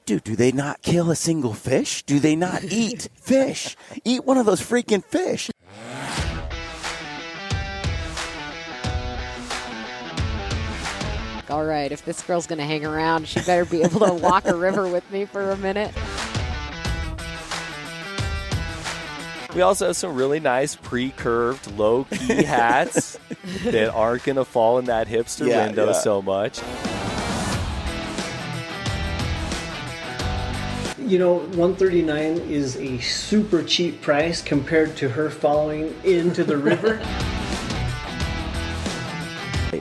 Dude, do they not kill a single fish? Do they not eat fish? Eat one of those freaking fish. All right, if this girl's going to hang around, she better be able to walk a river with me for a minute. We also have some really nice pre-curved, low-key hats that aren't going to fall in that hipster window so much. You know, $139 is a super cheap price compared to her following into the river.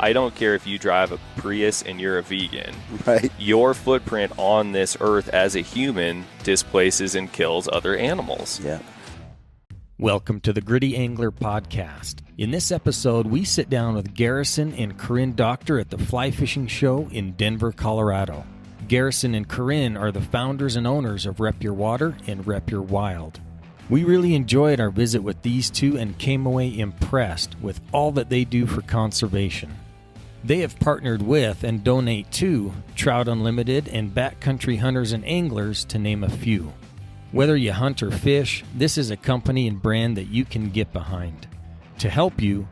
I don't care if you drive a Prius and you're a vegan. Right. Your footprint on this earth as a human displaces and kills other animals. Yeah. Welcome to the Gritty Angler Podcast. In this episode, we sit down with Garrison and Corinne Doctor at the Fly Fishing Show in Denver, Colorado. Garrison and Corinne are the founders and owners of RepYourWater and RepYourWild. We really enjoyed our visit with these two and came away impressed with all that they do for conservation. They have partnered with and donate to Trout Unlimited and Backcountry Hunters and Anglers, to name a few. Whether you hunt or fish, this is a company and brand that you can get behind. To help you,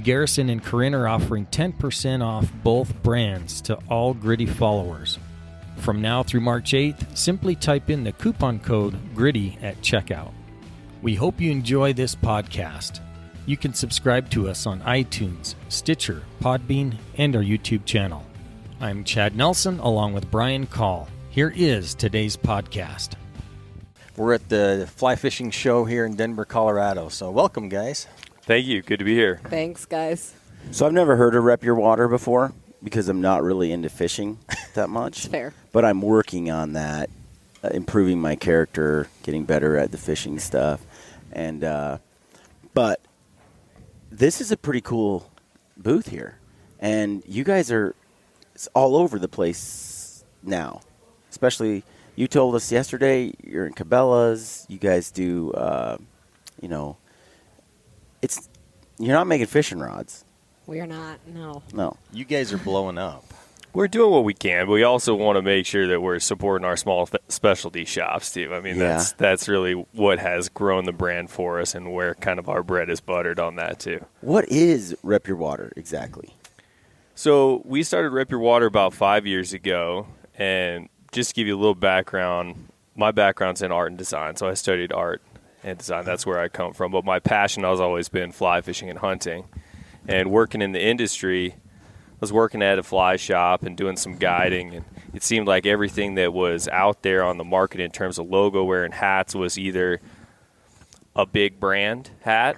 Garrison and Corinne are offering 10% off both brands to all Gritty followers. From now through March 8th, simply type in the coupon code GRITTY at checkout. We hope you enjoy this podcast. You can subscribe to us on iTunes, Stitcher, Podbean, and our YouTube channel. I'm Chad Nelson along with Brian Call. Here is today's podcast. We're at the Fly Fishing Show here in Denver, Colorado. So welcome, guys. Thank you. Good to be here. Thanks, guys. So I've never heard of RepYourWater before because I'm not really into fishing that much. It's fair. But I'm working on that, improving my character, getting better at the fishing stuff. And but this is a pretty cool booth here. And you guys are all over the place now. Especially, you told us yesterday you're in Cabela's. You guys do, you're not making fishing rods. We are not, no. No. You guys are blowing up. We're doing what we can, but we also want to make sure that we're supporting our small specialty shops, Steve. I mean, that's really what has grown the brand for us and where kind of our bread is buttered on that, too. What is RepYourWater exactly? So we started RepYourWater about 5 years ago, and just to give you a little background, my background's in art and design, so I studied art and design. That's where I come from. But my passion has always been fly fishing and hunting. And working in the industry, I was working at a fly shop and doing some guiding, and it seemed like everything that was out there on the market in terms of logo wearing hats was either a big brand hat,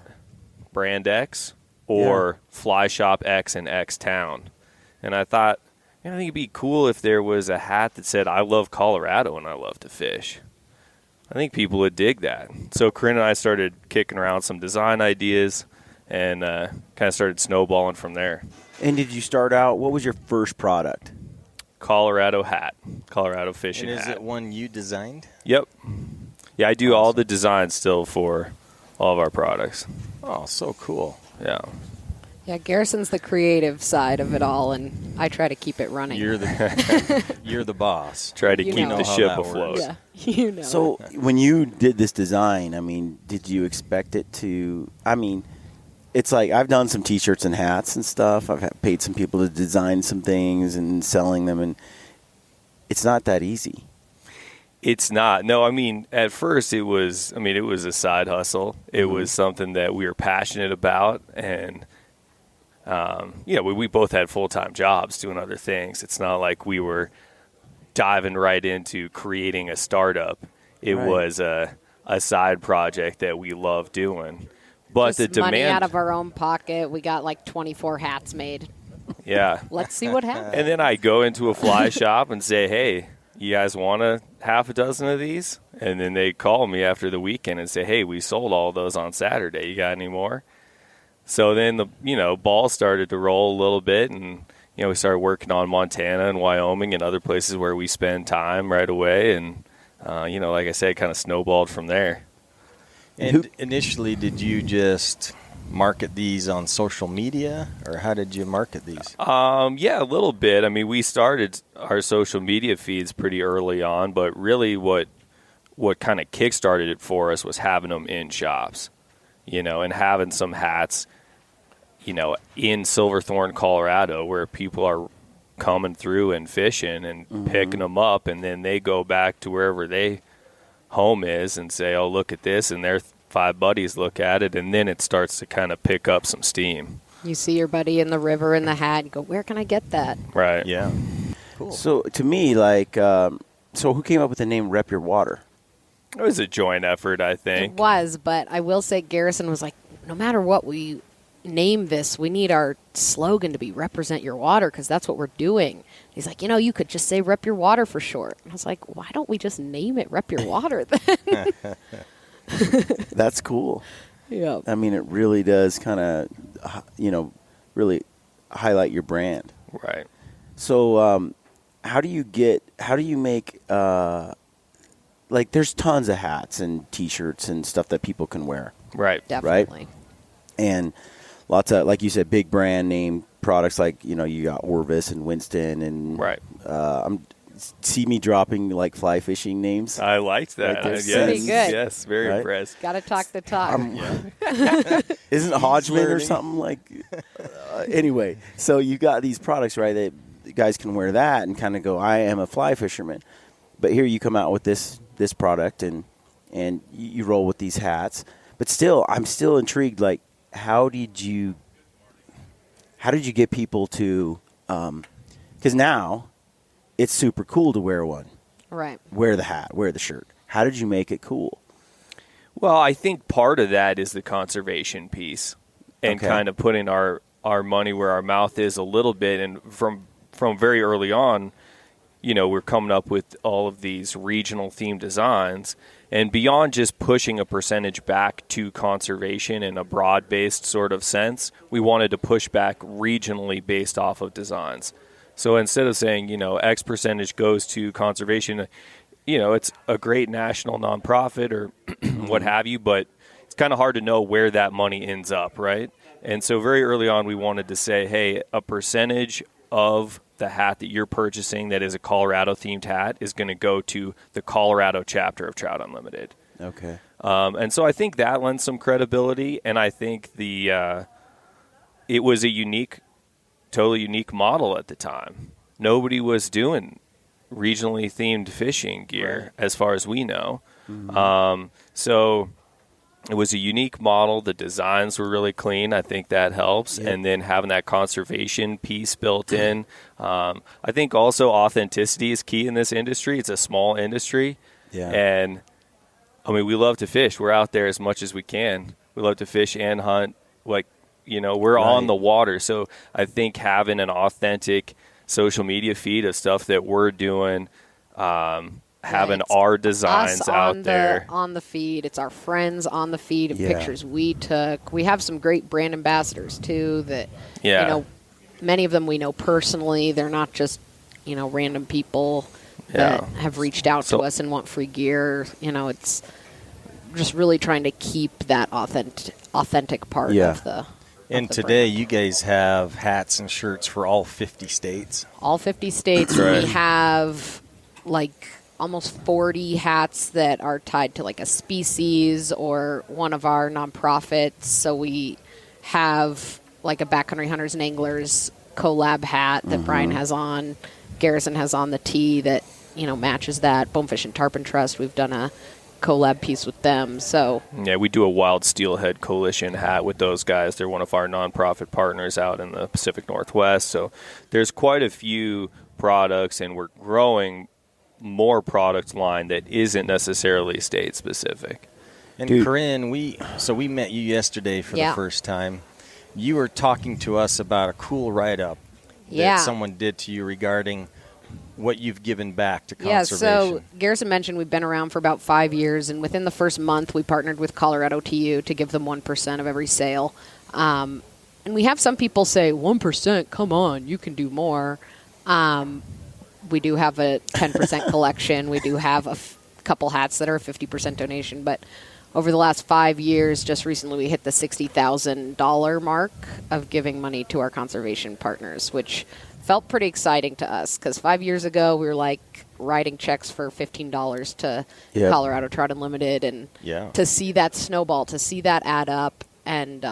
brand X, or fly shop X in X town. And I thought, I think it'd be cool if there was a hat that said, I love Colorado and I love to fish. I think people would dig that. So Corinne and I started kicking around some design ideas and kind of started snowballing from there. And did you start out, what was your first product? Colorado hat, Colorado fishing And is hat. it one you designed? Yep. Yeah, I do all the designs still for all of our products. Oh, so cool. Yeah. Yeah, Garrison's the creative side of it all, and I try to keep it running. You're the boss. Try to You keep know the how ship that afloat. Yeah, you know. So when you did this design, I mean, did you expect it to, it's like I've done some T-shirts and hats and stuff. I've paid some people to design some things and selling them, and it's not that easy. It's not. No, I mean, at first it was a side hustle. It was something that we were passionate about, and we both had full-time jobs doing other things. It's not like we were diving right into creating a startup. It was a side project that we loved doing. But just the demand, money out of our own pocket. We got like 24 hats made. Yeah. Let's see what happens. And then I go into a fly shop and say, hey, you guys want a half a dozen of these? And then they call me after the weekend and say, hey, we sold all those on Saturday. You got any more? So then the ball started to roll a little bit, and we started working on Montana and Wyoming and other places where we spend time right away, and like I said, kind of snowballed from there. And initially, did you just market these on social media, or how did you market these? Yeah, a little bit. I mean, we started our social media feeds pretty early on, but really what kind of kickstarted it for us was having them in shops, and having some hats, in Silverthorne, Colorado, where people are coming through and fishing and picking them up, and then they go back to wherever they home is and say, oh, look at this, and their 5 buddies look at it, and then it starts to kind of pick up some steam. You see your buddy in the river in the hat, you go, where can I get that? Right. Yeah. Cool. So to me, so who came up with the name Rep Your Water? It was a joint effort, I think. It was, but I will say Garrison was like, no matter what we name this, we need our slogan to be Represent Your Water, because that's what we're doing. He's like, you could just say Rep Your Water for short. And I was like, why don't we just name it Rep Your Water then? That's cool. Yeah. I mean, it really does kind of, really highlight your brand. Right. So how do you make, there's tons of hats and T-shirts and stuff that people can wear. Right. Definitely. And lots of, like you said, big brand name products like, you got Orvis and Winston and Right. See me dropping like fly fishing names. I liked that. Like this. Yes. Pretty good. Yes, very Right? impressed. Got to talk the talk. Isn't it Hodgman or learning. something like? Anyway, so you got these products, right? That guys can wear that and kind of go, I am a fly fisherman. But here you come out with this product and you roll with these hats. But still, I'm still intrigued. Like, how did you get people to? Because now it's super cool to wear one. Right. Wear the hat, wear the shirt. How did you make it cool? Well, I think part of that is the conservation piece and Okay. kind of putting our money where our mouth is a little bit. And from very early on, we're coming up with all of these regional themed designs. And beyond just pushing a percentage back to conservation in a broad-based sort of sense, we wanted to push back regionally based off of designs. So instead of saying, X percentage goes to conservation, it's a great national nonprofit or what have you, but it's kind of hard to know where that money ends up, right? And so very early on, we wanted to say, hey, a percentage of the hat that you're purchasing that is a Colorado-themed hat is going to go to the Colorado chapter of Trout Unlimited. Okay. And so I think that lends some credibility, and I think it was a totally unique model at the time. Nobody was doing regionally themed fishing gear as far as we know. So it was a unique model. The designs were really clean. I think that helps. Yeah. And then having that conservation piece built in. I think also authenticity is key in this industry. It's a small industry. Yeah. And, we love to fish. We're out there as much as we can. We love to fish and hunt. We're on the water. So I think having an authentic social media feed of stuff that we're doing, having it's our designs us out there. on the feed. It's our friends on the feed of Yeah. pictures we took. We have some great brand ambassadors too that Yeah. many of them we know personally. They're not just random people that have reached out to us and want free gear. It's just really trying to keep that authentic part of the And the today brand. you guys have hats and shirts for all 50 states. All 50 states. Right. We have almost 40 hats that are tied to a species or one of our nonprofits. So we have a Backcountry Hunters and Anglers collab hat that Brian has on. Garrison has on the tee that matches that. Bonefish and Tarpon Trust, we've done a collab piece with them. So Yeah, we do a Wild Steelhead Coalition hat with those guys. They're one of our nonprofit partners out in the Pacific Northwest. So there's quite a few products, and we're growing more product line that isn't necessarily state specific. And Dude. Corinne, we met you yesterday for the first time. You were talking to us about a cool write-up that someone did to you regarding what you've given back to conservation. so Garrison mentioned we've been around for about 5 years, and within the first month, we partnered with Colorado TU to give them 1% of every sale. And we have some people say, 1%, come on, you can do more. We do have a 10% collection. We do have a couple hats that are a 50% donation, but over the last 5 years, just recently we hit the $60,000 mark of giving money to our conservation partners, which felt pretty exciting to us because 5 years ago we were like writing checks for $15 to Colorado Trout Unlimited, and to see that snowball, to see that add up, and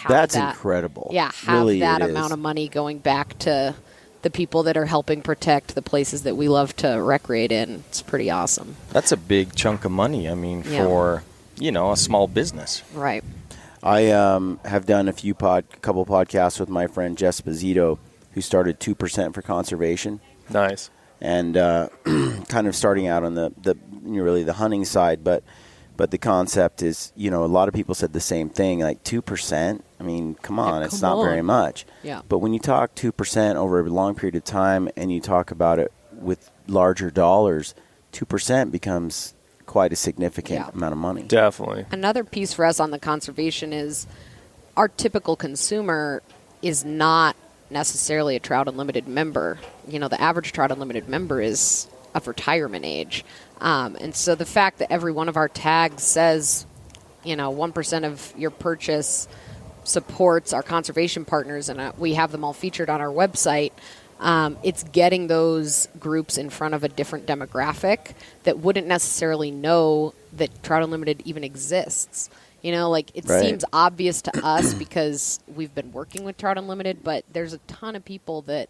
that's incredible. Yeah, have really that amount of money going back to the people that are helping protect the places that we love to recreate in. It's pretty awesome. That's a big chunk of money, I mean, for, a small business. Right. I have done a couple podcasts with my friend Jess Bazito, who started 2% for conservation. Nice. And kind of starting out on the hunting side, but the concept is, a lot of people said the same thing, like 2%. I mean, come on, it's not very much. Yeah. But when you talk 2% over a long period of time and you talk about it with larger dollars, 2% becomes quite a significant amount of money. Definitely. Another piece for us on the conservation is our typical consumer is not necessarily a Trout Unlimited member. The average Trout Unlimited member is of retirement age. And so the fact that every one of our tags says, 1% of your purchase supports our conservation partners, and we have them all featured on our website, it's getting those groups in front of a different demographic that wouldn't necessarily know that Trout Unlimited even exists. It seems obvious to us because we've been working with Trout Unlimited, but there's a ton of people that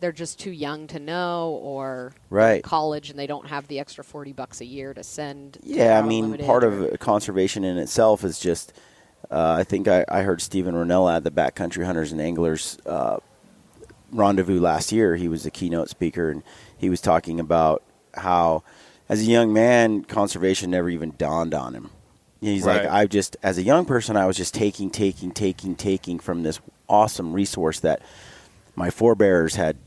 they're just too young to know, or in college and they don't have the extra $40 a year to send. Yeah, I mean, part of conservation in itself is just, I think I heard Stephen Ronella at the Backcountry Hunters and Anglers Rendezvous last year. He was a keynote speaker, and he was talking about how, as a young man, conservation never even dawned on him. He's like, as a young person, I was just taking from this awesome resource that my forebears had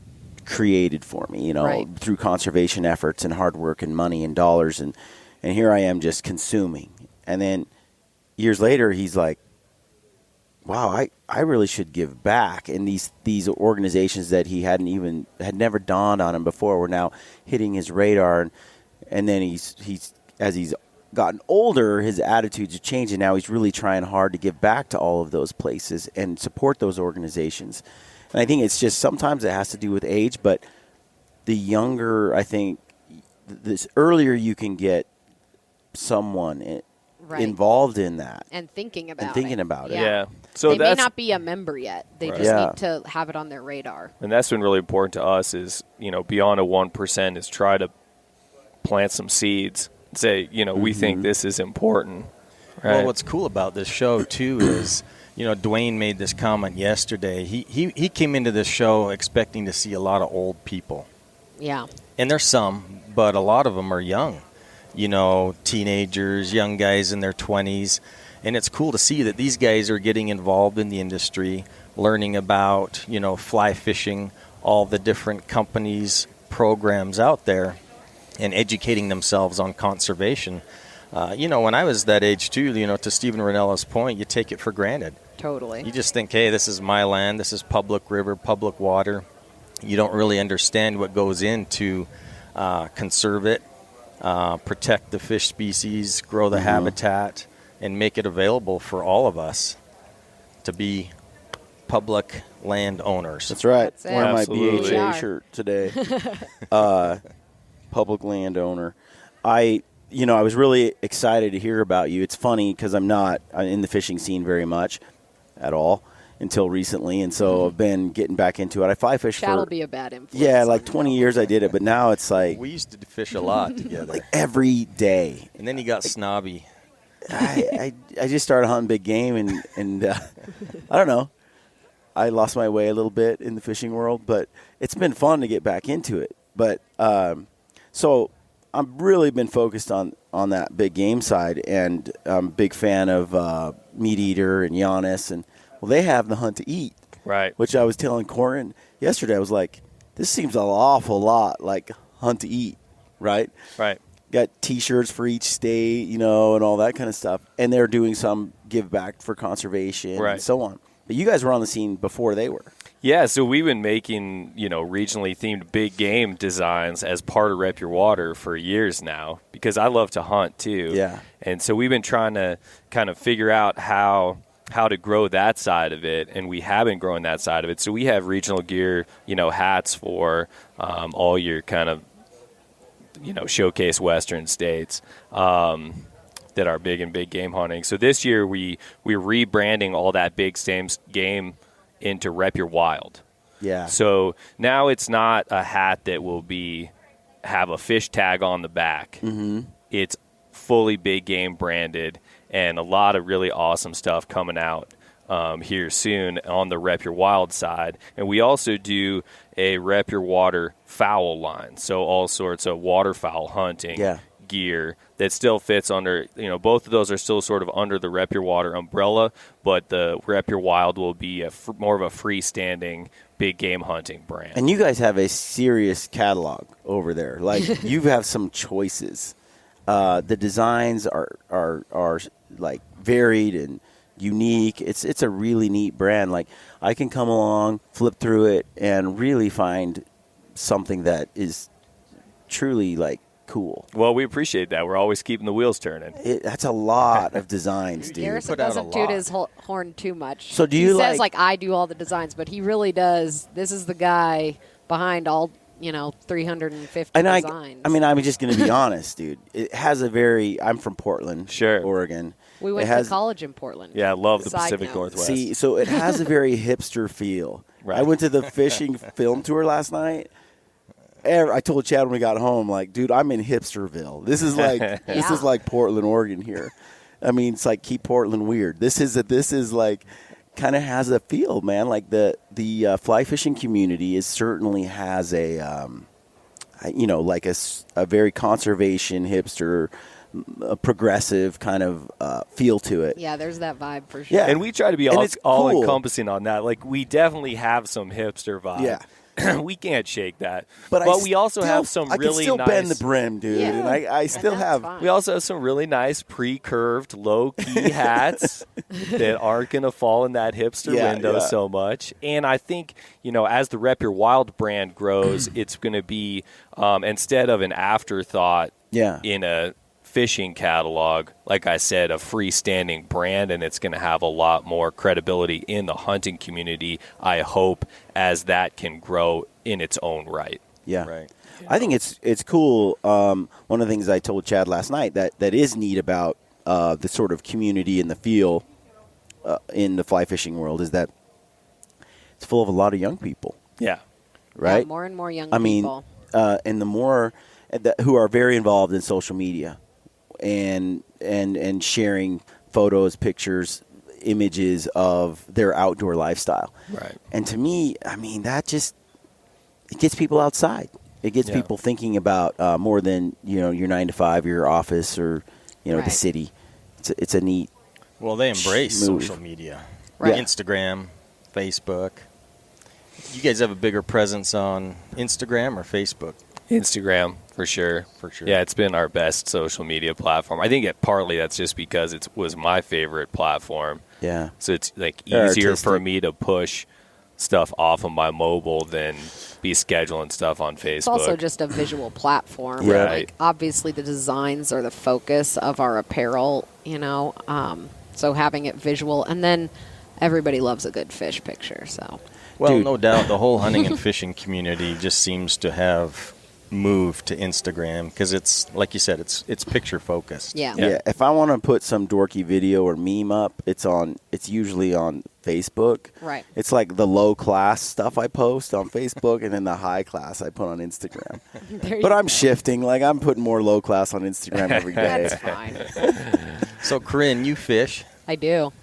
created for me, through conservation efforts and hard work and money and dollars. And here I am just consuming. And then years later, he's like, wow, I really should give back. And these organizations that he had never dawned on him before were now hitting his radar. And then he's as he's gotten older, his attitudes have changed, and now he's really trying hard to give back to all of those places and support those organizations. And I think it's just sometimes it has to do with age, but the younger, I think, this earlier you can get someone involved in that. And thinking about it. Yeah. So they may not be a member yet. They just need to have it on their radar. And that's been really important to us is, beyond a 1% is try to plant some seeds. Say, we think this is important. Right? Well, what's cool about this show, too, is, Dwayne made this comment yesterday. He came into this show expecting to see a lot of old people. Yeah. And there's some, but a lot of them are young. Teenagers, young guys in their 20s. And it's cool to see that these guys are getting involved in the industry, learning about, fly fishing, all the different companies, programs out there, and educating themselves on conservation. When I was that age too, to Stephen Ranella's point, you take it for granted. Totally. You just think, hey, this is my land, this is public river, public water. You don't really understand what goes into conserve it, protect the fish species, grow the habitat, and make it available for all of us to be public land owners. That's right. That's wearing my Absolutely. BHA shirt today. Public landowner. I was really excited to hear about you. It's funny because I'm not in the fishing scene very much at all until recently, and so I've been getting back into it. I fly fish That'll be a bad influence. Yeah, like 20 years I did it, but now it's like We used to fish a lot together. like every day. And then he got snobby. I just started hunting big game, and I don't know. I lost my way a little bit in the fishing world, but it's been fun to get back into it. But so I've really been focused on that big game side, and I'm a big fan of Meat Eater and Giannis, and they have the Hunt to Eat, Right. which I was telling Corinne yesterday. I was like, this seems an awful lot like Hunt to Eat, right? Right. Got T-shirts for each state, and all that kind of stuff, and they're doing some give back for conservation and so on. But you guys were on the scene before they were. Yeah, so we've been making, regionally themed big game designs as part of Rep Your Water for years now because I love to hunt too. Yeah. And so we've been trying to kind of figure out how to grow that side of it, and we have been growing that side of it. So we have regional gear, hats for all your kind of, showcase Western states that are big in big game hunting. So this year we're rebranding all that big game into RepYourWild. Yeah. So now it's not a hat that will have a fish tag on the back. Mm-hmm. It's fully big game branded, and a lot of really awesome stuff coming out here soon on the Rep Your Wild side. And we also do a Rep Your Water fowl line, so all sorts of waterfowl hunting gear that still fits under, both of those are still sort of under the Rep Your Water umbrella, but the Rep Your Wild will be more of a freestanding big game hunting brand. And you guys have a serious catalog over there. Like, you have some choices. The designs are like varied and unique. It's a really neat brand. Like, I can come along, flip through it, and really find something that is truly like cool. Well, we appreciate that. We're always keeping the wheels turning. That's a lot of designs, dude. Garrison doesn't toot his horn too much. So do you he says I do all the designs, but he really does. This is the guy behind all 350 designs. I'm just going to be honest, dude. It has I'm from Portland, Oregon. We went to college in Portland. Yeah, I love the Pacific Northwest. See, so it has a very hipster feel. Right. I went to the fishing film tour last night. I told Chad when we got home, like, dude, I'm in Hipsterville. This is like this is like Portland, Oregon here. I mean, it's like keep Portland weird. This is like kind of has a feel, man. Like the fly fishing community certainly has a like a very conservation hipster, progressive kind of feel to it. Yeah, there's that vibe for sure. Yeah, and we try to be all encompassing on that. Like, we definitely have some hipster vibe. Yeah. We can't shake that. But we also have some really nice... I can still bend the brim, dude. Yeah. And I still have... Fine. We also have some really nice pre-curved, low-key hats that aren't going to fall in that hipster window so much. And I think, as the Rep Your Wild brand grows, it's going to be, instead of an afterthought in a fishing catalog, like I said, a freestanding brand, and it's going to have a lot more credibility in the hunting community, I hope, as that can grow in its own right. Yeah. Right. I think it's cool. One of the things I told Chad last night that is neat about the sort of community and the feel in the fly fishing world is that it's full of a lot of young people. Yeah. Right? Yeah, more and more young people. And the more who are very involved in social media. And sharing photos, pictures, images of their outdoor lifestyle. Right. And to me, that just it gets people outside. It gets people thinking about more than your 9 to 5, your office, or the city. It's a neat. Well, they embrace move. social media, Right. Instagram, Facebook. You guys have a bigger presence on Instagram or Facebook? Instagram, for sure. Yeah, it's been our best social media platform. I think partly that's just because it was my favorite platform. Yeah. So it's like easier for me to push stuff off of my mobile than be scheduling stuff on Facebook. It's also just a visual platform. Right. Like, obviously, the designs are the focus of our apparel, so having it visual. And then everybody loves a good fish picture. So. Well, Dude. no doubt the whole hunting and fishing community just seems to have moved to Instagram because it's, like you said, it's picture focused. Yeah. If I want to put some dorky video or meme up, it's usually on Facebook. Right. It's like the low class stuff I post on Facebook, and then the high class I put on Instagram. But I'm shifting. Like, I'm putting more low class on Instagram every day. That's fine. So, Corinne, you fish. I do.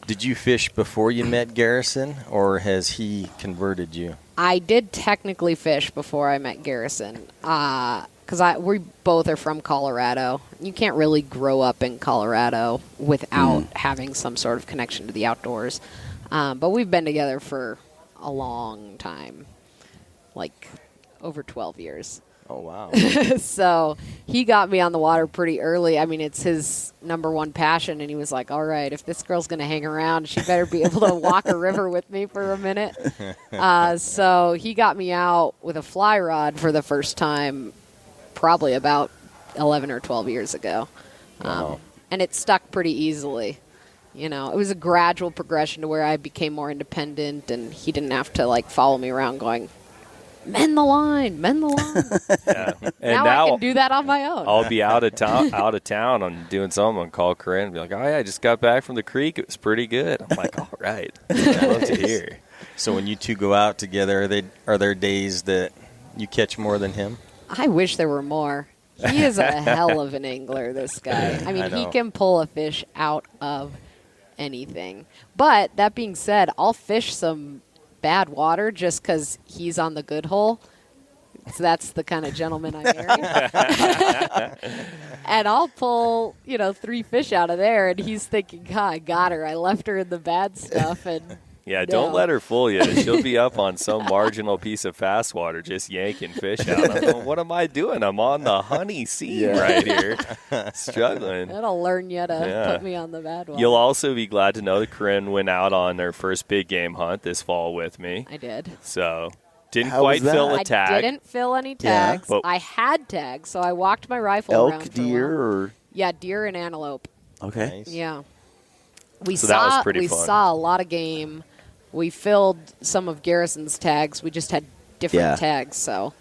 Did you fish before you met Garrison, or has he converted you? I did technically fish before I met Garrison because we both are from Colorado. You can't really grow up in Colorado without having some sort of connection to the outdoors. But we've been together for a long time, like over 12 years. Oh, wow. So he got me on the water pretty early. I mean, it's his number one passion. And he was like, all right, if this girl's going to hang around, she better be able to walk a river with me for a minute. So he got me out with a fly rod for the first time probably about 11 or 12 years ago. Wow. And it stuck pretty easily. You know, it was a gradual progression to where I became more independent, and he didn't have to, like, follow me around going, mend the line, mend the line. Yeah. And now I can do that on my own. I'll be out of town on doing something and call Corinne and be like, oh, yeah, I just got back from the creek. It was pretty good. I'm like, all right. I love to hear. So when you two go out together, are there days that you catch more than him? I wish there were more. He is a hell of an angler, this guy. I mean, he can pull a fish out of anything. But that being said, I'll fish some bad water just because he's on the good hole. So that's the kind of gentleman I marry. And I'll pull, 3 fish out of there, and he's thinking, I got her. I left her in the bad stuff. And yeah, don't let her fool you. She'll be up on some marginal piece of fast water just yanking fish out. I'm going, what am I doing? I'm on the honey seam right here, struggling. That'll learn you to put me on the bad water. You'll also be glad to know that Corinne went out on their first big game hunt this fall with me. I did. So didn't How quite was that? fill a tag. I didn't fill any tags. Yeah. I had tags, so I walked my rifle around Elk, for a deer, while. or Yeah, deer and antelope. okay. Nice. Yeah. That was pretty fun. saw a lot of game. We filled some of Garrison's tags. We just had different tags, so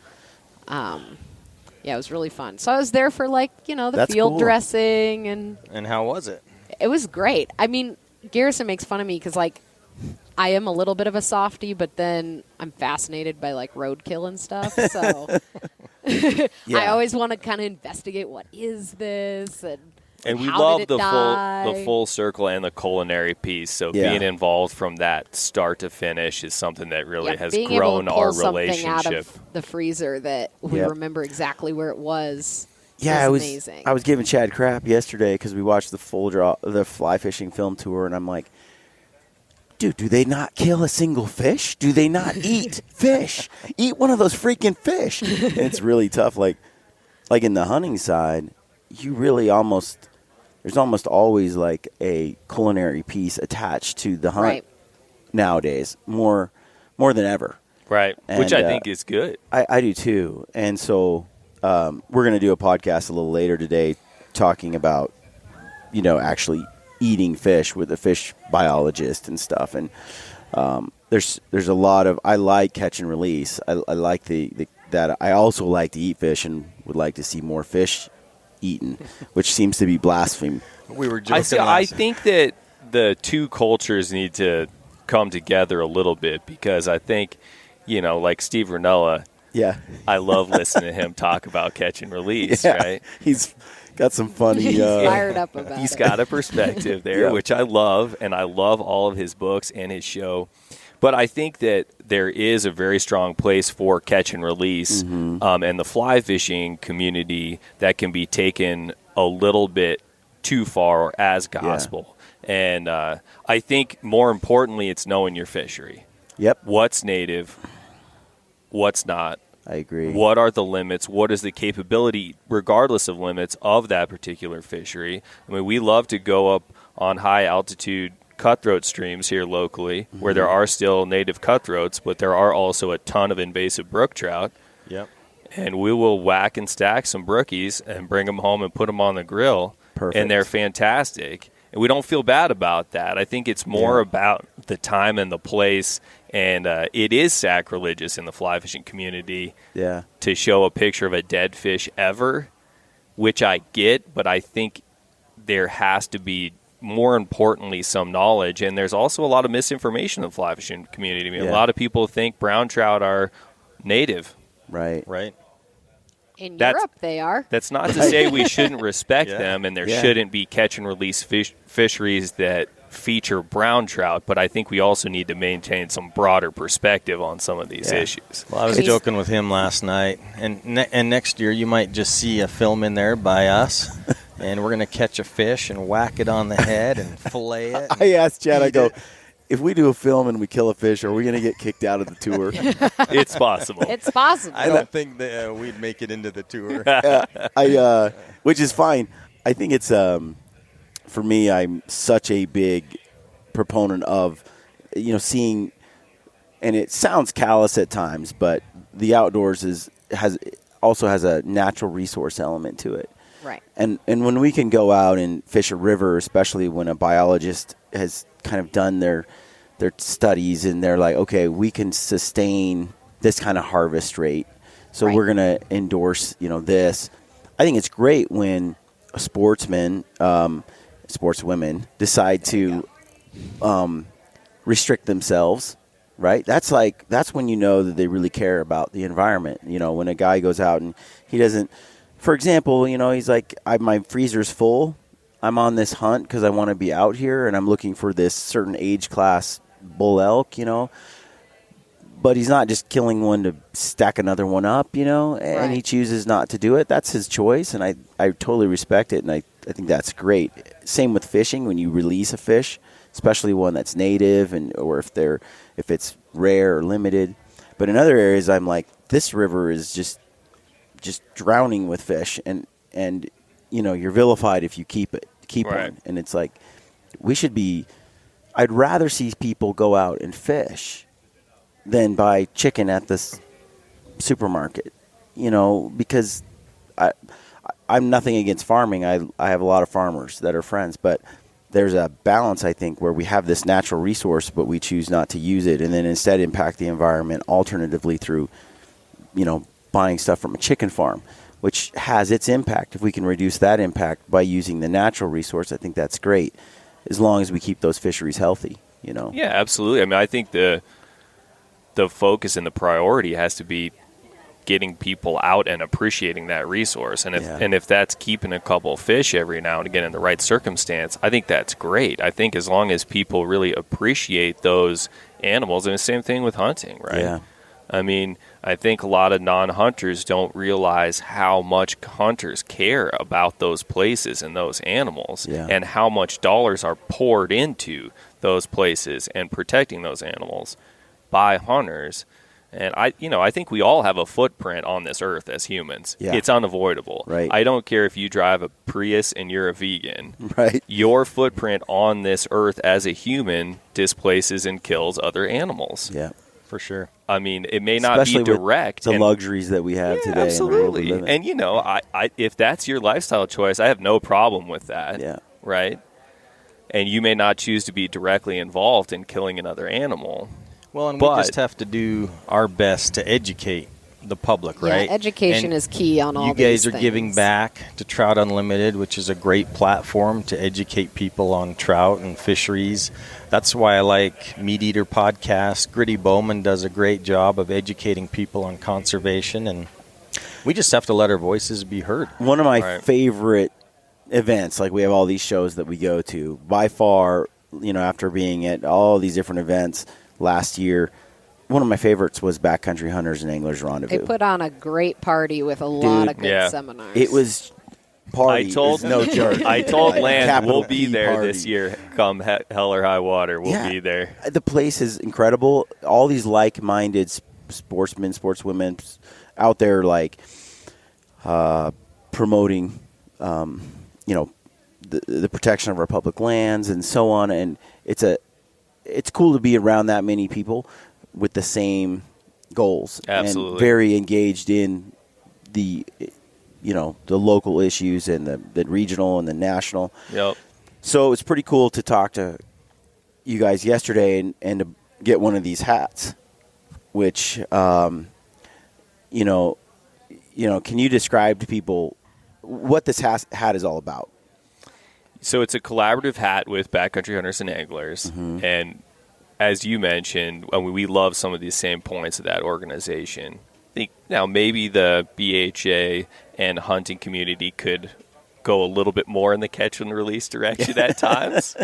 it was really fun. So I was there for the That's field cool. dressing, and how was it? it was great. I mean, Garrison makes fun of me because I am a little bit of a softie, but then I'm fascinated by roadkill and stuff. So I always want to kind of investigate what is this And we how love did it the die? full circle and the culinary piece. So being involved from that start to finish is something that really has being grown able to pull our something relationship. out of the freezer that we remember exactly where it was. Yeah, is amazing. I was giving Chad crap yesterday because we watched the fly fishing film tour, and I'm like, dude, do they not kill a single fish? Do they not eat fish? Eat one of those freaking fish. And it's really tough. Like in the hunting side, you really there's almost always a culinary piece attached to the hunt nowadays, more than ever. Right, And, which I think is good. I do too. And so we're going to do a podcast a little later today talking about, actually eating fish with a fish biologist and stuff. And there's a lot of, I like catch and release. I like that. I also like to eat fish and would like to see more fish eaten, which seems to be blasphemy. We were joking. I think that the two cultures need to come together a little bit because I think, like Steve Ranella, I love listening to him talk about catch and release, right? He's got some funny. He's fired up about it. He's got a perspective there, which I love, and I love all of his books and his show. But I think that there is a very strong place for catch and release, and the fly fishing community that can be taken a little bit too far or as gospel. And I think more importantly, it's knowing your fishery. Yep. What's native, what's not. I agree. What are the limits? What is the capability, regardless of limits, of that particular fishery? I mean, we love to go up on high altitude cutthroat streams here locally where there are still native cutthroats, but there are also a ton of invasive brook trout. Yep. And we will whack and stack some brookies and bring them home and put them on the grill. Perfect. And they're fantastic. And we don't feel bad about that. I think it's more about the time and the place. And it is sacrilegious in the fly fishing community to show a picture of a dead fish ever, which I get, but I think there has to be, more importantly, some knowledge. And there's also a lot of misinformation in the fly fishing community. I mean, a lot of people think brown trout are native. Right. In Europe, they are. That's not to say we shouldn't respect them, and there shouldn't be catch and release fisheries that feature brown trout, but I think we also need to maintain some broader perspective on some of these issues. Well, I was joking with him last night, and next year you might just see a film in there by us, and we're going to catch a fish and whack it on the head and fillet it. I asked Chad, I go, if we do a film and we kill a fish, are we going to get kicked out of the tour? It's possible. It's possible. I don't think that we'd make it into the tour. Which is fine. I think it's for me. I'm such a big proponent of seeing, and it sounds callous at times, but the outdoors has a natural resource element to it. Right. And when we can go out and fish a river, especially when a biologist has kind of done their studies and they're like, okay, we can sustain this kind of harvest rate, so right. we're going to endorse this. I think it's great when sportsmen, sportswomen decide to restrict themselves. Right? That's when you know that they really care about the environment. When a guy goes out and he doesn't, for example, he's like, my freezer's full. I'm on this hunt because I want to be out here and I'm looking for this certain age class bull elk, but he's not just killing one to stack another one up, and right. he chooses not to do it. That's his choice, and I totally respect it, and I think that's great. Same with fishing. When you release a fish, especially one that's native or if it's rare or limited. But in other areas, I'm like, this river is just drowning with fish, and you're vilified if you keep right. one. And it's like, I'd rather see people go out and fish than buy chicken at this supermarket, because I'm nothing against farming. I have a lot of farmers that are friends, but there's a balance, I think, where we have this natural resource, but we choose not to use it, and then instead impact the environment alternatively through, buying stuff from a chicken farm, which has its impact. If we can reduce that impact by using the natural resource, I think that's great, as long as we keep those fisheries healthy, Yeah, absolutely. I mean, I think the focus and the priority has to be getting people out and appreciating that resource. And if that's keeping a couple of fish every now and again in the right circumstance, I think that's great. I think as long as people really appreciate those animals, and the same thing with hunting, right? Yeah. I mean, I think a lot of non-hunters don't realize how much hunters care about those places and those animals, and how much dollars are poured into those places and protecting those animals by hunters. And I think we all have a footprint on this earth as humans. Yeah. It's unavoidable. Right. I don't care if you drive a Prius and you're a vegan. Right. Your footprint on this earth as a human displaces and kills other animals. Yeah. For sure. I mean, it may not Especially be direct. with the luxuries that we have today. Absolutely. In the world we live in. And, if that's your lifestyle choice, I have no problem with that. Yeah. Right? And you may not choose to be directly involved in killing another animal. Well, and we just have to do our best to educate the public, right? Yeah, education is key on all these things. You guys are things. giving back to Trout Unlimited, which is a great platform to educate people on trout and fisheries. That's why I like Meat Eater Podcast. Gritty Bowman does a great job of educating people on conservation, and we just have to let our voices be heard. One of my favorite events, like we have all these shows that we go to, by far, after being at all these different events last year, one of my favorites was Backcountry Hunters and Anglers Rendezvous. They put on a great party with a lot of good seminars. It was party. No joke. I told Land we'll Capital be P there party. this year. Come hell or high water, we'll be there. The place is incredible. All these like-minded sportsmen, sportswomen out there, promoting, the protection of our public lands and so on. And it's cool to be around that many people with the same goals. Absolutely. And very engaged in the local issues and the regional and the national. Yep. So it's pretty cool to talk to you guys yesterday and to get one of these hats, which, can you describe to people what this hat is all about? So it's a collaborative hat with Backcountry Hunters and Anglers. Mm-hmm. And as you mentioned, we love some of these same points of that organization. I think now maybe the BHA and hunting community could go a little bit more in the catch and release direction at times.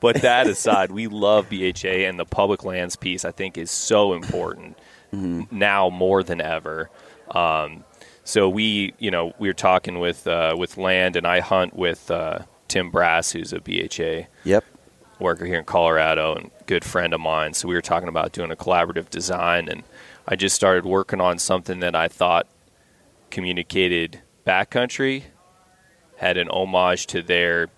But that aside, we love BHA, and the public lands piece I think is so important now more than ever. So we were talking with Land, and I hunt with Tim Brass, who's a BHA worker here in Colorado and good friend of mine. So we were talking about doing a collaborative design, and I just started working on something that I thought communicated backcountry, had an homage to their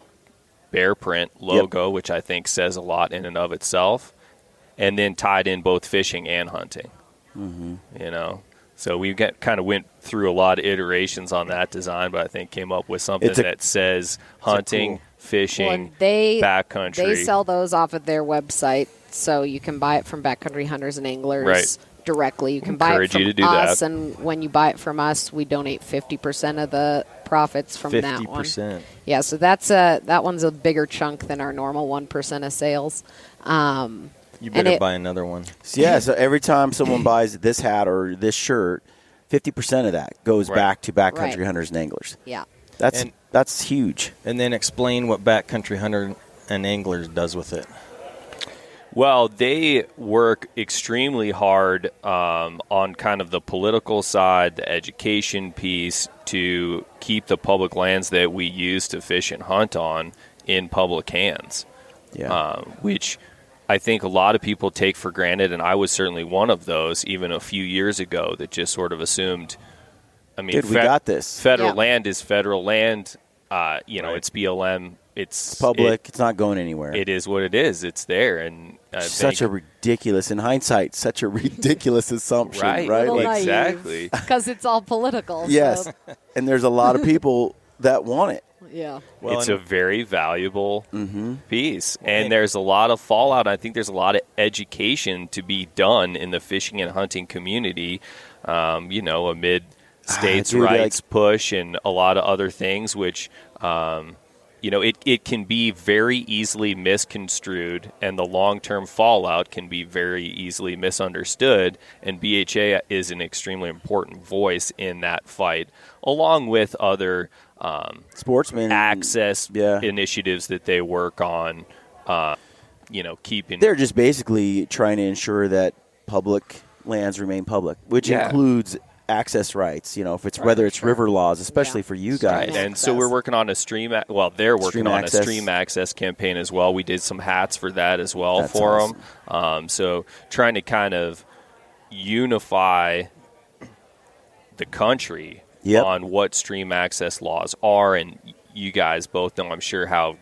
bear print logo, which I think says a lot in and of itself, and then tied in both fishing and hunting. You know, so we kind of went through a lot of iterations on that design, but I think came up with something that says hunting, fishing, backcountry. They sell those off of their website, so you can buy it from Backcountry Hunters and Anglers directly. You can buy it from us, and when you buy it from us, we donate 50% of the profits from that one. 50%. Yeah, so that one's a bigger chunk than our normal 1% of sales. You better buy another one. Yeah, so every time someone buys this hat or this shirt, 50% of that goes back to Backcountry Hunters and Anglers. Yeah. That's huge. And then explain what Backcountry Hunter and Anglers does with it. Well, they work extremely hard on kind of the political side, the education piece, to keep the public lands that we use to fish and hunt on in public hands, which I think a lot of people take for granted, and I was certainly one of those even a few years ago that just sort of assumed, I mean, we got this. Federal land is federal land. It's BLM. It's public. It's not going anywhere. It is what it is. It's there. And such a ridiculous, in hindsight, such a ridiculous assumption, right? Exactly. Because it's all political. Yes. So. And there's a lot of people that want it. Yeah. Well, it's a very valuable piece. And there's a lot of fallout. I think there's a lot of education to be done in the fishing and hunting community, amid states' rights push and a lot of other things, which, it can be very easily misconstrued, and the long-term fallout can be very easily misunderstood. And BHA is an extremely important voice in that fight, along with other sportsman access initiatives that they work on, keeping. They're just basically trying to ensure that public lands remain public, which includes access rights, if it's whether it's river laws, especially for you guys. Right. And so we're working on a they're working on a stream access campaign as well. We did some hats for that as well for them. So trying to kind of unify the country on what stream access laws are, and you guys both know, I'm sure, how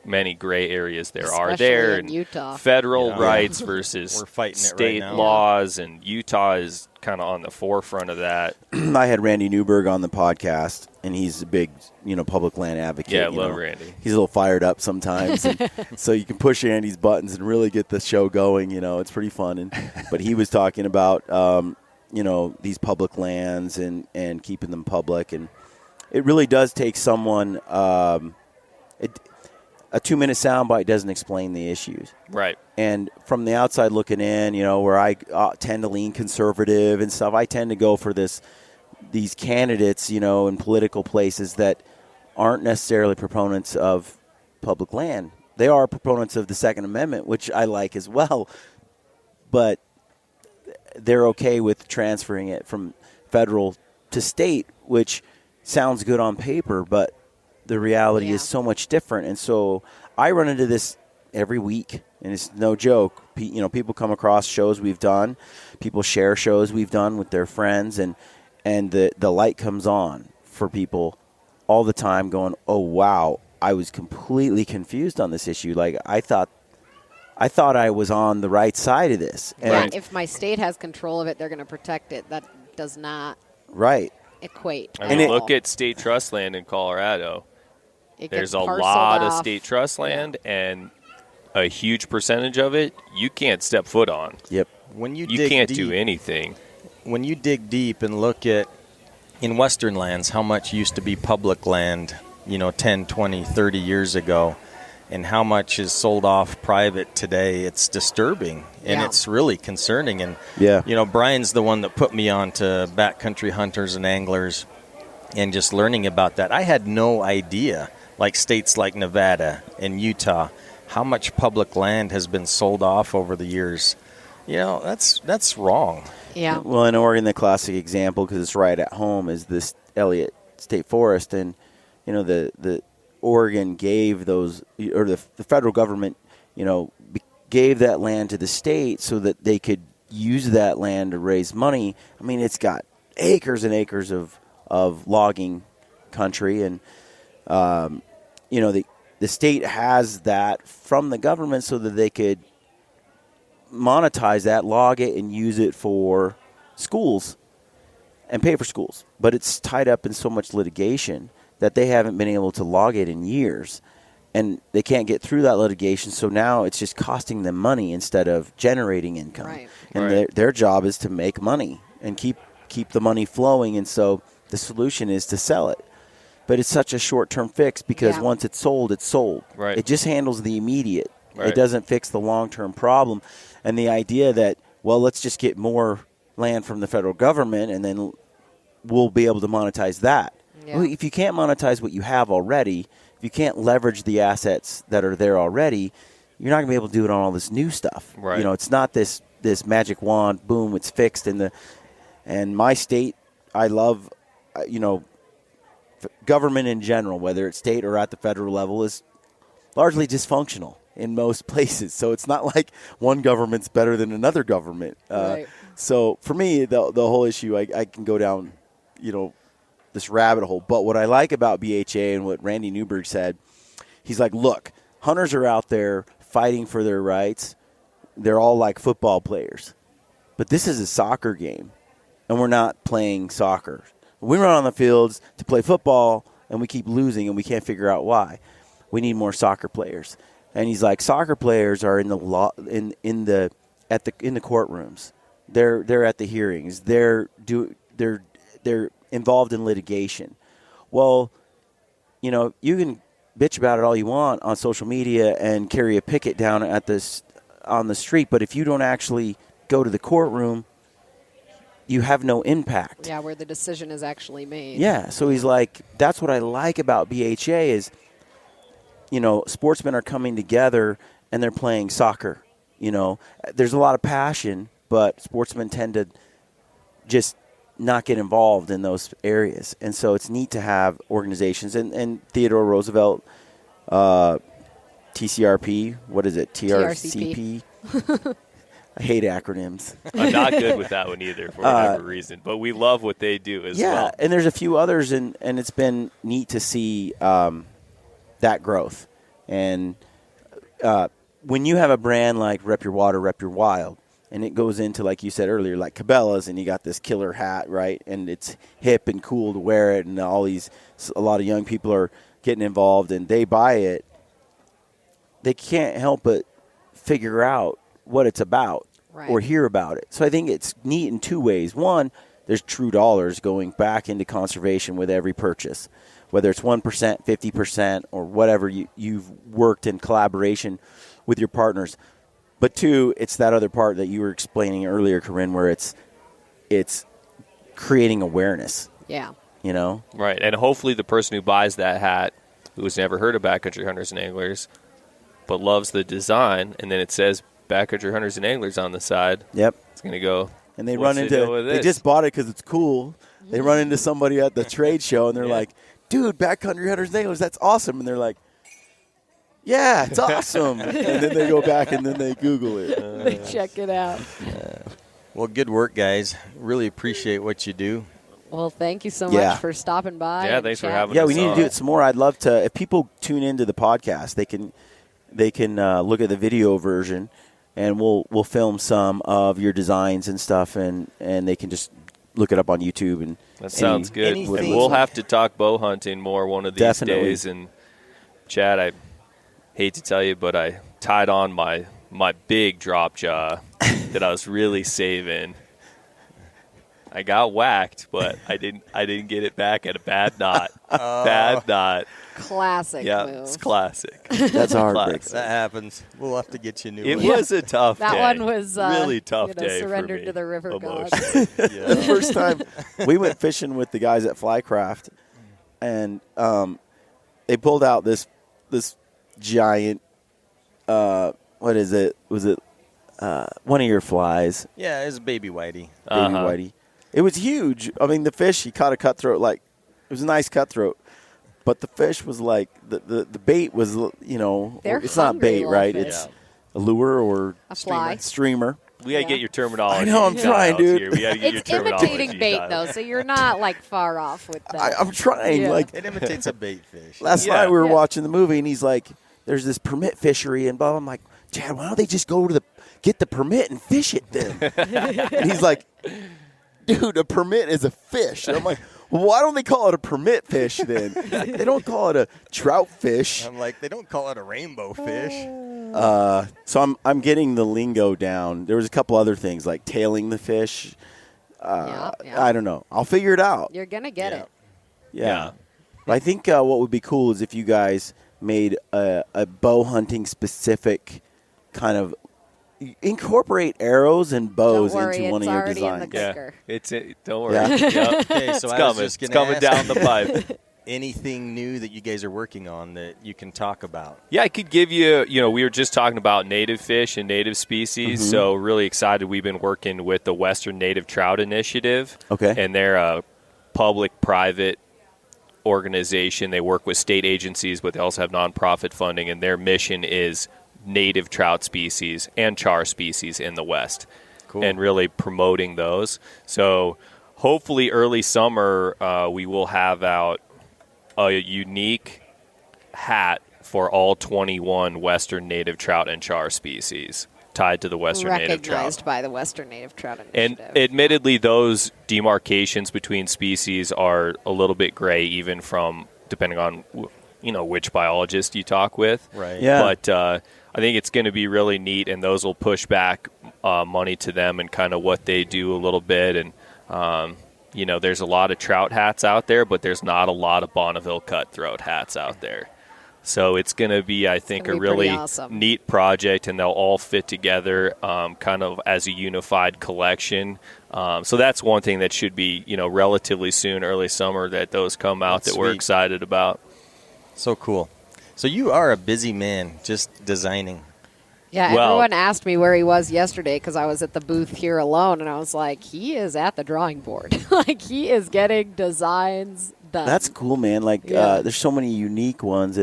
many gray areas there are there, in Utah. Federal rights versus state right laws, and Utah is kind of on the forefront of that. I had Randy Newberg on the podcast, and he's a big, public land advocate. Yeah, I love Randy. He's a little fired up sometimes, and so you can push Andy's buttons and really get the show going. It's pretty fun. But he was talking about, these public lands and keeping them public, and it really does take someone. A 2-minute soundbite doesn't explain the issues. Right. And from the outside looking in, where I tend to lean conservative and stuff, I tend to go for these candidates, in political places that aren't necessarily proponents of public land. They are proponents of the Second Amendment, which I like as well, but they're okay with transferring it from federal to state, which sounds good on paper, but the reality is so much different. And so I run into this every week, and it's no joke. People come across shows we've done, people share shows we've done with their friends, and the light comes on for people all the time going, oh, wow, I was completely confused on this issue. Like, I thought I was on the right side of this. And if my state has control of it, they're going to protect it. That does not equate. I mean, look at state trust land in Colorado. There's a lot of state trust land, and a huge percentage of it you can't step foot on. Yep. You can't do anything. When you dig deep and look at, in Western lands, how much used to be public land, 10, 20, 30 years ago, and how much is sold off private today, it's disturbing, and it's really concerning. And, Brian's the one that put me on to Backcountry Hunters and Anglers, and just learning about that. I had no idea, like states like Nevada and Utah, how much public land has been sold off over the years. That's wrong. Yeah. Well, in Oregon, the classic example, because it's right at home, is this Elliott State Forest. And, the Oregon gave those, or the federal government gave that land to the state so that they could use that land to raise money. I mean, it's got acres and acres of logging country, and the state has that from the government so that they could monetize that, log it, and use it for schools and pay for schools. But it's tied up in so much litigation that they haven't been able to log it in years. And they can't get through that litigation, so now it's just costing them money instead of generating income. Right. And their job is to make money and keep the money flowing, and so the solution is to sell it. But it's such a short-term fix because once it's sold, it's sold. Right. It just handles the immediate. Right. It doesn't fix the long-term problem. And the idea that, well, let's just get more land from the federal government and then we'll be able to monetize that. Yeah. Well, if you can't monetize what you have already, if you can't leverage the assets that are there already, you're not going to be able to do it on all this new stuff. Right. It's not this magic wand, boom, it's fixed. And my state, I love, government in general, whether it's state or at the federal level, is largely dysfunctional in most places. So it's not like one government's better than another government. Right. So for me, the whole issue, I can go down, this rabbit hole. But what I like about BHA and what Randy Newberg said, he's like, look, hunters are out there fighting for their rights. They're all like football players. But this is a soccer game, and we're not playing soccer. We run on the fields to play football, and we keep losing, and we can't figure out why. We need more soccer players. And he's like, soccer players are in the courtrooms. They're at the hearings. They're involved in litigation. Well, you can bitch about it all you want on social media and carry a picket down on the street, but if you don't actually go to the courtroom, you have no impact. Yeah, where the decision is actually made. Yeah, so he's like, that's what I like about BHA is, sportsmen are coming together and they're playing soccer. There's a lot of passion, but sportsmen tend to just not get involved in those areas. And so it's neat to have organizations. And Theodore Roosevelt, TCRP, what is it? TRCP? I hate acronyms. I'm not good with that one either for whatever reason. But we love what they do as well. Yeah, and there's a few others, and it's been neat to see that growth. And when you have a brand like Rep Your Water, Rep Your Wild, and it goes into, like you said earlier, like Cabela's, and you got this killer hat, right? And it's hip and cool to wear it, and a lot of young people are getting involved, and they buy it. They can't help but figure out what it's about or hear about it. So I think it's neat in two ways. One, there's true dollars going back into conservation with every purchase, whether it's 1%, 50%, or whatever you've worked in collaboration with your partners. But two, it's that other part that you were explaining earlier, Corinne, where it's creating awareness. Yeah. Right, and hopefully the person who buys that hat, who has never heard of backcountry hunters and anglers, but loves the design, and then it says backcountry hunters and anglers on the side. Yep. It's going to go. And they run into. They just bought it because it's cool. They run into somebody at the trade show, and they're like, "Dude, backcountry hunters and anglers, that's awesome!" And they're like, "Yeah, it's awesome." And then they go back and then they Google it. They check it out. Well, good work, guys. Really appreciate what you do. Well, thank you so much for stopping by. Yeah, thanks for having us. Yeah, we need to do it some more. I'd love to. If people tune into the podcast, they can look at the video version, and we'll film some of your designs and stuff, and they can just look it up on YouTube. And that sounds good. And we'll have to talk bow hunting more one of these days. And Chad, I hate to tell you, but I tied on my big drop jaw that I was really saving. I got whacked, but I didn't get it back at a bad knot. Bad knot. Classic yeah, move. It's classic. That's a heartbreak. That happens. We'll have to get you a new It one. was a tough day. That one was really tough day surrendered for me, to the river gods. The first time we went fishing with the guys at Flycraft, and they pulled out this giant. What is it? Was it one of your flies? Yeah, it's baby whitey. Baby whitey. It was huge. I mean, the fish, he caught a cutthroat. Like, it was a nice cutthroat. But the fish was like, the bait was, They're it's not bait, right? fish. It's lure or A fly. streamer. We gotta get your terminology. I know, I'm trying, dude. Here. We gotta get your It's terminology. imitating bait, Tyler. though, so you're not, like, far off with that. I'm trying. Yeah. Like It imitates a bait fish. last Yeah. night we were Yeah. watching the movie, and he's like, "There's this permit fishery," and blah. I'm like, "Chad, why don't they just go to get the permit and fish it then?" And he's like, "Dude, a permit is a fish." And I'm like, well, why don't they call it a permit fish then? They don't call it a trout fish. I'm like, they don't call it a rainbow fish. So I'm getting the lingo down. There was a couple other things like tailing the fish. Yeah. I don't know. I'll figure it out. You're going to get it. Yeah. But I think what would be cool is if you guys made a bow hunting specific kind of incorporate arrows and bows Don't worry, into one of it's your already in the designs. cooker. It's it. Don't worry. Yeah. Yep. Okay, so It's I coming. was just It's gonna coming ask down the pipe. anything new that you guys are working on that you can talk about. Yeah, I could give you, we were just talking about native fish and native species, so really excited. We've been working with the Western Native Trout Initiative. Okay. And they're a public-private organization. They work with state agencies, but they also have nonprofit funding, and their mission is native trout species and char species in the West. Cool. And really promoting those. So hopefully early summer we will have out a unique hat for all 21 Western native trout and char species tied to the Western native trout. Recognized by the Western Native Trout And Initiative. admittedly, those demarcations between species are a little bit gray, even from depending on which biologist you talk with. Right. Yeah. But I think it's going to be really neat, and those will push back money to them and kind of what they do a little bit. And there's a lot of trout hats out there, but there's not a lot of Bonneville cutthroat hats out there. So it's going to be, I think, a gonna be really pretty awesome. neat project, and they'll all fit together kind of as a unified collection. So that's one thing that should be, relatively soon, early summer, that those come out That's that we're sweet. excited about. So cool. So you are a busy man just designing. Yeah, Well- everyone asked me where he was yesterday because I was at the booth here alone, and I was like, he is at the drawing board. Like, he is getting designs done. That's cool, man. Like, Yeah. there's so many unique ones.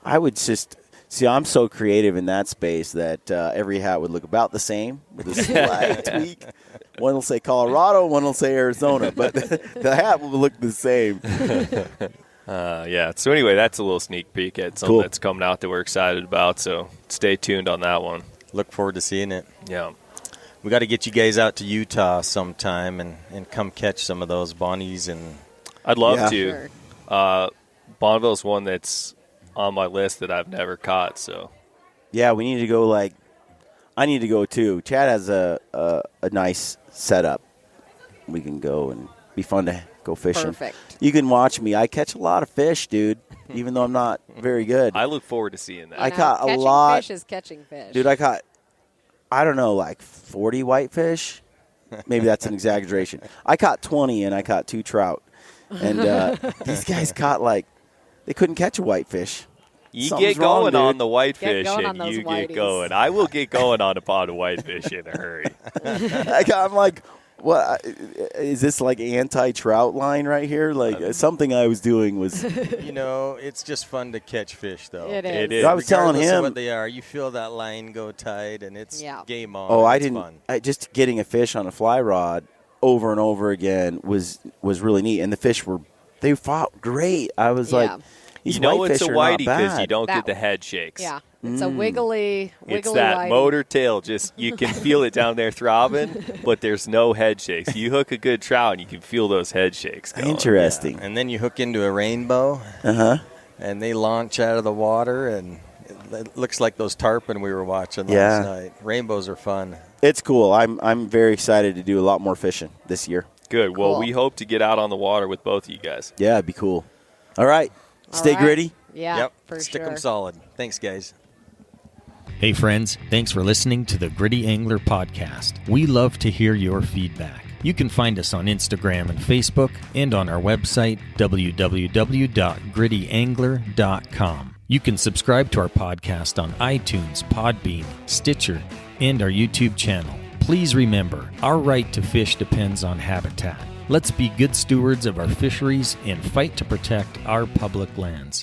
I would just see. I'm so creative in that space that every hat would look about the same with a slight tweak. One will say Colorado, one will say Arizona, but the hat will look the same. Yeah. So anyway, that's a little sneak peek at something Cool. that's coming out that we're excited about. So stay tuned on that one. Look forward to seeing it. Yeah. We got to get you guys out to Utah sometime and come catch some of those bonnies. And I'd love Yeah. to. Sure. Bonneville's one that's on my list that I've never caught. So Yeah, we need to go. I need to go too. Chad has a nice setup. We can go and be fun to go fishing. Perfect. You can watch me. I catch a lot of fish, dude. Even though I'm not very good. I look forward to seeing that. I Now, caught a catching lot. fish is catching fish. Dude, I caught, I don't know, like 40 whitefish. Maybe that's an exaggeration. I caught 20 and I caught 2 trout. And these guys caught they couldn't catch a whitefish. You Something's get going wrong, on dude. the whitefish, going on and those you whiteys. get going. I will get going on a pond of whitefish in a hurry. I'm like, what? Is this like anti-trout line right here? Something I was doing was. it's just fun to catch fish, though. It is. It is. I was telling Regardless of him. what they are. You feel that line go tight, and it's Yeah. game on. Oh, I It's didn't. Fun. Just getting a fish on a fly rod over and over again was really neat, and the fish they fought great. I was like, Yeah. these It's a whitefish are whitey not because you bad. don't That- get the head shakes. Yeah. It's a wiggly It's that whitey. motor tail. Just you can feel it down there throbbing, but there's no head shakes. You hook a good trout, and you can feel those head shakes going. Interesting. And then you hook into a rainbow, and they launch out of the water, and it looks like those tarpon we were watching last night. Rainbows are fun. It's cool. I'm very excited to do a lot more fishing this year. Good. Well, Cool. we hope to get out on the water with both of you guys. Yeah, it'd be cool. All right, stay All right. gritty. Yeah, Yep. for Stick sure. them solid. Thanks, guys. Hey friends, thanks for listening to the Gritty Angler Podcast. We love to hear your feedback. You can find us on Instagram and Facebook and on our website, www.grittyangler.com. You can subscribe to our podcast on iTunes, Podbean, Stitcher, and our YouTube channel. Please remember, our right to fish depends on habitat. Let's be good stewards of our fisheries and fight to protect our public lands.